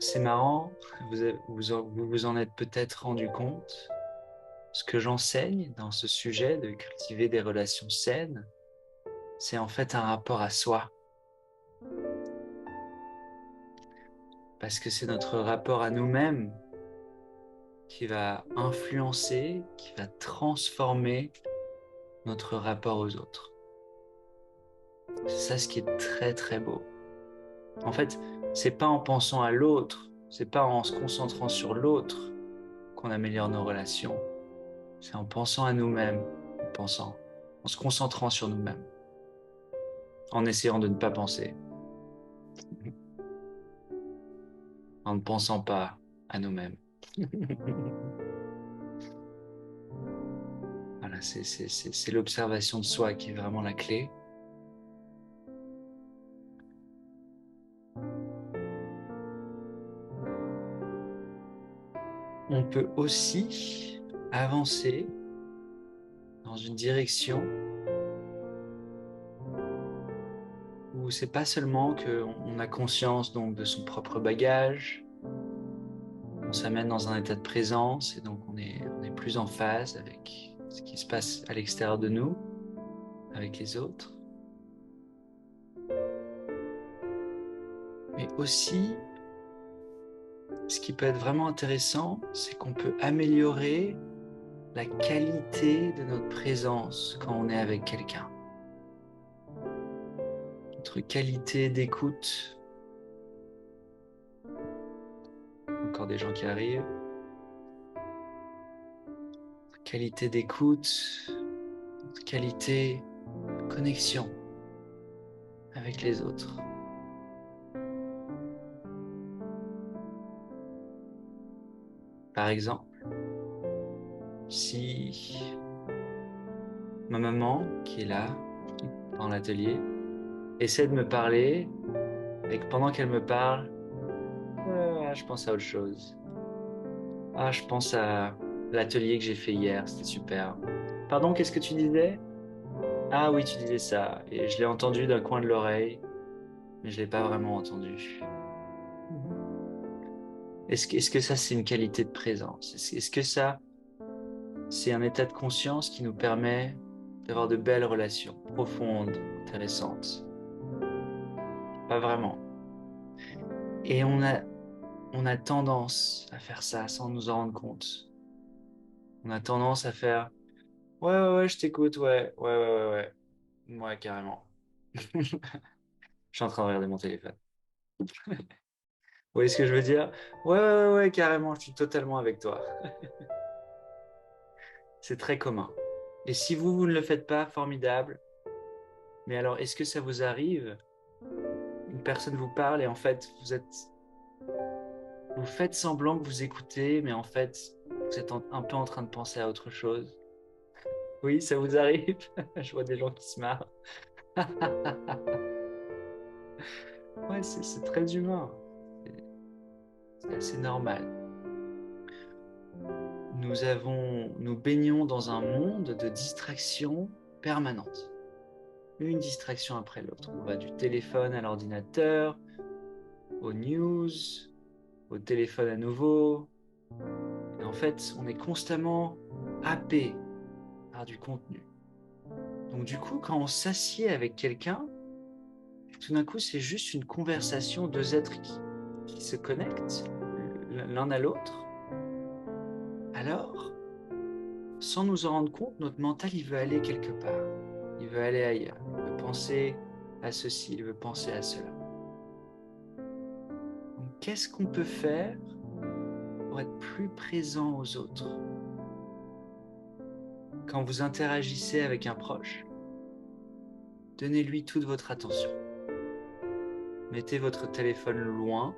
C'est marrant, vous en êtes peut-être rendu compte. Ce que j'enseigne dans ce sujet de cultiver des relations saines, c'est en fait un rapport à soi. Parce que c'est notre rapport à nous-mêmes qui va influencer, qui va transformer notre rapport aux autres. C'est ça ce qui est très très beau. En fait, c'est pas en pensant à l'autre, c'est pas en se concentrant sur l'autre qu'on améliore nos relations. C'est en pensant à nous-mêmes, en se concentrant sur nous-mêmes, en essayant de ne pas penser, en ne pensant pas à nous-mêmes. Voilà, c'est l'observation de soi qui est vraiment la clé. On peut aussi avancer dans une direction où c'est pas seulement qu'on a conscience donc de son propre bagage, on s'amène dans un état de présence et donc on est plus en phase avec ce qui se passe à l'extérieur de nous, avec les autres. Mais aussi, ce qui peut être vraiment intéressant, c'est qu'on peut améliorer la qualité de notre présence quand on est avec quelqu'un. Notre qualité d'écoute. Encore des gens qui arrivent. Notre qualité d'écoute, notre qualité de connexion avec les autres. Par exemple, si ma maman, qui est là, dans l'atelier, essaie de me parler et que pendant qu'elle me parle, je pense à autre chose. Ah, je pense à l'atelier que j'ai fait hier, c'était super. Pardon, qu'est-ce que tu disais? Ah oui, tu disais ça. Et je l'ai entendu d'un coin de l'oreille, mais je l'ai pas vraiment entendu. Est-ce que ça, c'est une qualité de présence? Est-ce que ça, c'est un état de conscience qui nous permet d'avoir de belles relations profondes, intéressantes? Pas vraiment. Et on a tendance à faire ça sans nous en rendre compte. On a tendance à faire, ouais, ouais, ouais, je t'écoute, ouais, ouais, ouais, ouais, ouais, ouais, carrément. Je suis en train de regarder mon téléphone. Vous voyez ce que je veux dire? Ouais, ouais, ouais, ouais, carrément, je suis totalement avec toi. C'est très commun. Et si vous ne le faites pas, formidable. Mais alors, est-ce que ça vous arrive? Une personne vous parle et en fait, vous faites semblant que vous écoutez, mais en fait, vous êtes un peu en train de penser à autre chose. Oui, ça vous arrive? Je vois des gens qui se marrent. Ouais, c'est très humain. C'est assez normal. Nous baignons dans un monde de distractions permanentes. Une distraction après l'autre. On va du téléphone à l'ordinateur, aux news, au téléphone à nouveau. Et en fait, on est constamment happé par du contenu. Donc du coup, quand on s'assied avec quelqu'un, tout d'un coup, c'est juste une conversation, deux êtres qui se connectent l'un à l'autre. Alors, sans nous en rendre compte, notre mental, il veut aller quelque part. Il veut aller ailleurs. Il veut penser à ceci, il veut penser à cela. Donc, qu'est-ce qu'on peut faire pour être plus présent aux autres? Quand vous interagissez avec un proche, donnez-lui toute votre attention. Mettez votre téléphone loin,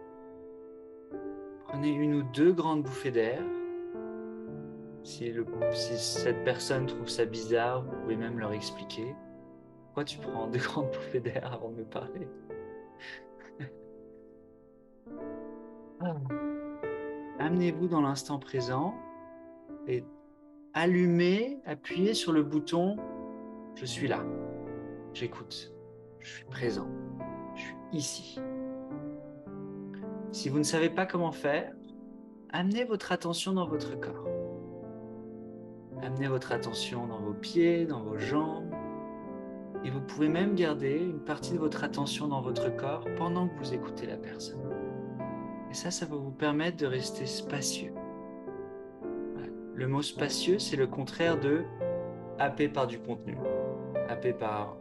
prenez une ou deux grandes bouffées d'air. Si cette personne trouve ça bizarre, vous pouvez même leur expliquer. Pourquoi tu prends deux grandes bouffées d'air avant de me parler? Amenez-vous dans l'instant présent et allumez, appuyez sur le bouton Je suis là, j'écoute, je suis présent, je suis ici. Si vous ne savez pas comment faire, amenez votre attention dans votre corps. Amenez votre attention dans vos pieds, dans vos jambes. Et vous pouvez même garder une partie de votre attention dans votre corps pendant que vous écoutez la personne. Et ça va vous permettre de rester spacieux. Voilà. Le mot spacieux, c'est le contraire de happé par du contenu, happé par